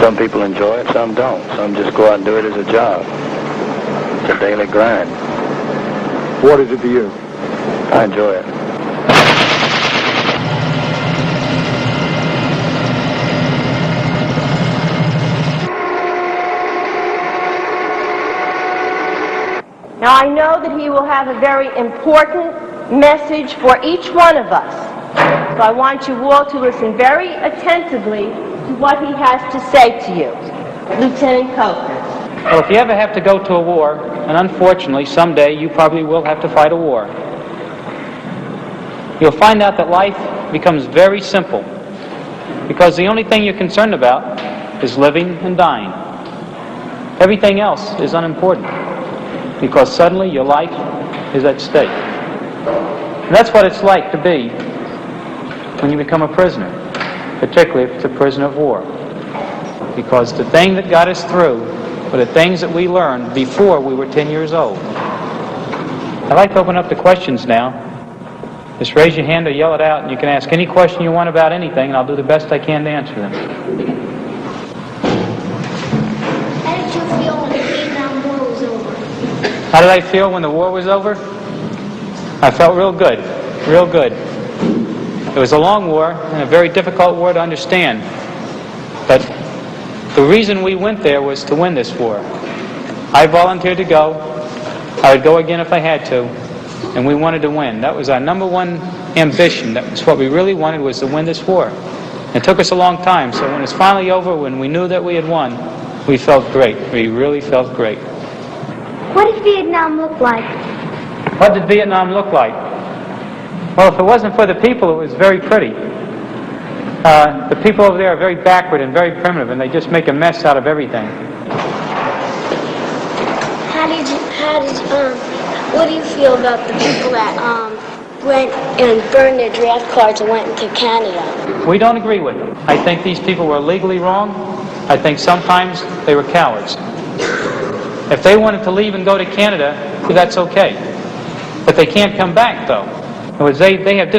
Some people enjoy it, some don't. Some just go out and do it as a job. It's a daily grind. What is it to you? I enjoy it. Now, I know that he will have a very important message for each one of us. So I want you all to listen very attentively to what he has to say to you. Lieutenant Coker. Well, if you ever have to go to a war, and unfortunately someday you probably will have to fight a war, you'll find out that life becomes very simple, because the only thing you're concerned about is living and dying. Everything else is unimportant, because suddenly your life is at stake. And that's what it's like to be when you become a prisoner, particularly if it's a prisoner of war. Because the thing that got us through were the things that we learned before we were 10 years old. I'd like to open up the questions now. Just raise your hand or yell it out, and you can ask any question you want about anything, and I'll do the best I can to answer them. How did you feel when the Vietnam War was over? How did I feel when the war was over? I felt real good, real good. It was a long war and a very difficult war to understand. But the reason we went there was to win this war. I volunteered to go. I would go again if I had to. And we wanted to win. That was our number one ambition. That's what we really wanted, was to win this war. It took us a long time. So when it's finally over, when we knew that we had won, we felt great. We really felt great. What did Vietnam look like? What did Vietnam look like? Well, if it wasn't for the people, it was very pretty. The people over there are very backward and very primitive, and they just make a mess out of everything. What do you feel about the people that went and burned their draft cards and went into Canada? We don't agree with them. I think these people were legally wrong. I think sometimes they were cowards. If they wanted to leave and go to Canada, that's okay. But they can't come back, though. In other words, they have